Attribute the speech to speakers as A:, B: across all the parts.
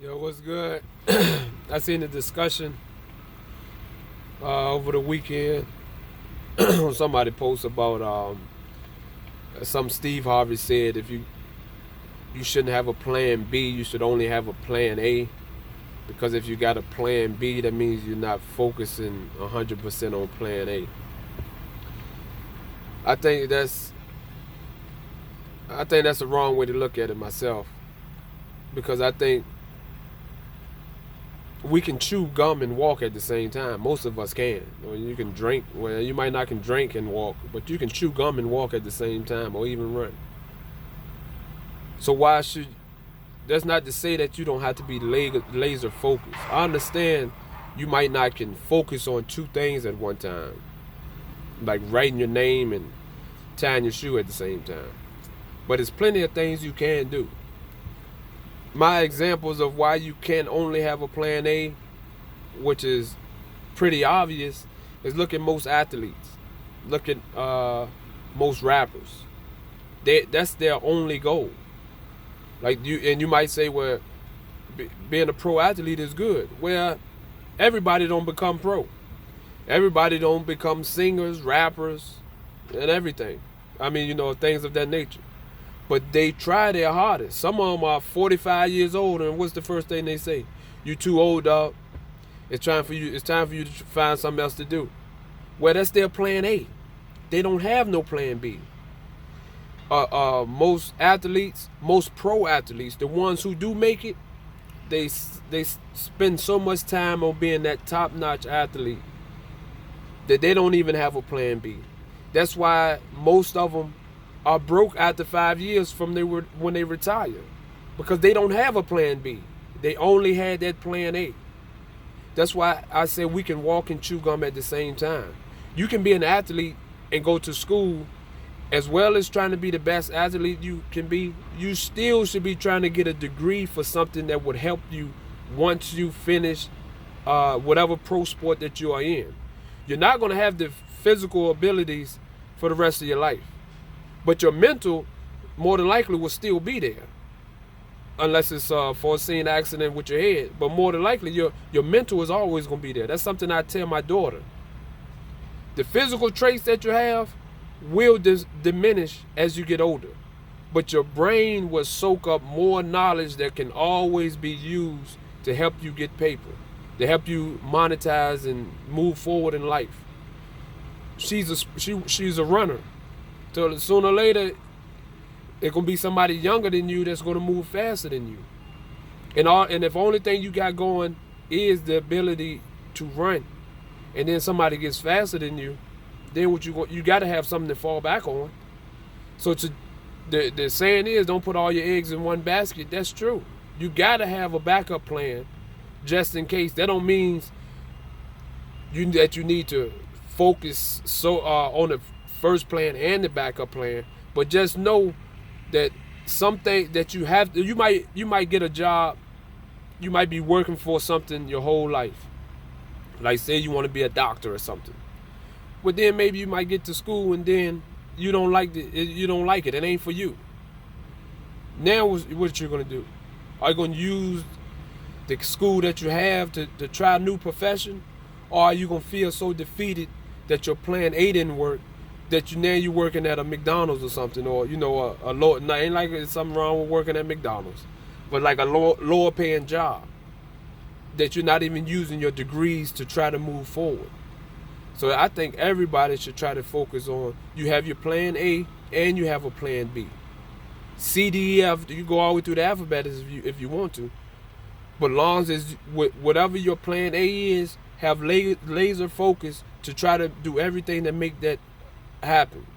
A: Yo, what's good? I seen the discussion over the weekend. Somebody posted about some Steve Harvey said if you shouldn't have a plan B, you should only have a plan A, because if you got a plan B, that means you're not focusing 100% on plan A. I think that's I think that's the wrong way to look at it myself, because I think we can chew gum and walk at the same time. Most of us can. Or you can drink. Well, you might not can drink and walk, but you can chew gum and walk at the same time, or even run. So why should? That's not to say that you don't have to be laser focused. I understand you might not can focus on two things at one time, like writing your name and tying your shoe at the same time. But there's plenty of things you can do. My examples of why you can only have a plan A, which is pretty obvious, is look at most athletes, look at most rappers. That's their only goal. Like you might say, well, being a pro athlete is good. Well, everybody don't become pro. Everybody don't become singers, rappers, and everything. I mean, things of that nature. But they try their hardest. Some of them are 45 years old, and what's the first thing they say? You too old, dog. It's time for you to find something else to do. Well, that's their plan A. They don't have no plan B. Most athletes, most pro athletes, the ones who do make it, they spend so much time on being that top-notch athlete that they don't even have a plan B. That's why most of them are broke after 5 years from when they retire, because they don't have a plan B. They only had that plan A. That's why I say we can walk and chew gum at the same time. You can be an athlete and go to school, as well as trying to be the best athlete you can be. You still should be trying to get a degree for something that would help you once you finish whatever pro sport that you are in. You're not going to have the physical abilities for the rest of your life, but your mental more than likely will still be there, unless it's a foreseen accident with your head. But more than likely, your mental is always going to be there. That's something I tell my daughter. The physical traits that you have will diminish as you get older, but your brain will soak up more knowledge that can always be used to help you get paper, to help you monetize and move forward in life. She's a runner. So sooner or later, it's gonna be somebody younger than you that's gonna move faster than you. And if the only thing you got going is the ability to run, and then somebody gets faster than you, then you got to have something to fall back on. So the saying is, don't put all your eggs in one basket. That's true. You got to have a backup plan just in case. That don't mean that you need to focus on the first plan and the backup plan, but just know that something that you might get a job. You might be working for something your whole life. Like, say you want to be a doctor or something. But then maybe you might get to school and then you don't like it. It ain't for you. Now what you're gonna do? Are you gonna use the school that you have to try a new profession, or are you gonna feel so defeated that your plan A didn't work, that you're working at a McDonald's or something, or a lower? No, ain't like there's something wrong with working at McDonald's, but like a lower paying job that you're not even using your degrees to try to move forward. So I think everybody should try to focus on, you have your plan A and you have a plan B. C, D, E, F, you go all the way through the alphabet if you want to. But long as whatever your plan A is, have laser focus to try to do everything to make that happen.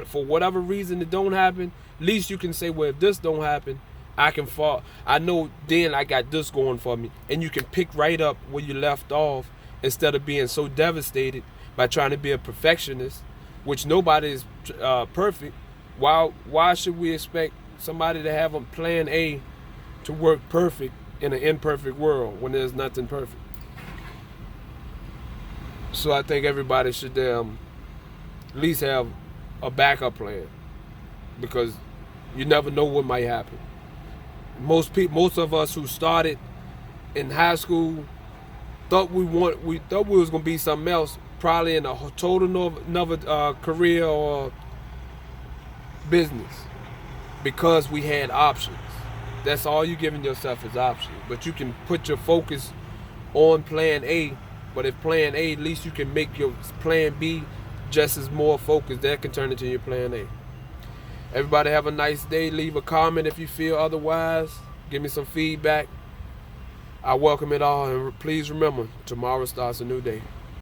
A: For whatever reason it don't happen, at least you can say, well, if this don't happen, I can fall. I know then I got this going for me. And you can pick right up where you left off, instead of being so devastated by trying to be a perfectionist, which nobody is perfect. Why should we expect somebody to have a plan A to work perfect in an imperfect world when there's nothing perfect? So I think everybody should at least have a backup plan, because you never know what might happen. Most of us who started in high school thought we was gonna be something else, probably in a total another career or business, because we had options. That's all you giving yourself is options. But you can put your focus on plan A. But if plan A, at least you can make your plan B just as more focused. That can turn into your plan A. Everybody have a nice day. Leave a comment if you feel otherwise. Give me some feedback. I welcome it all. And please remember, tomorrow starts a new day.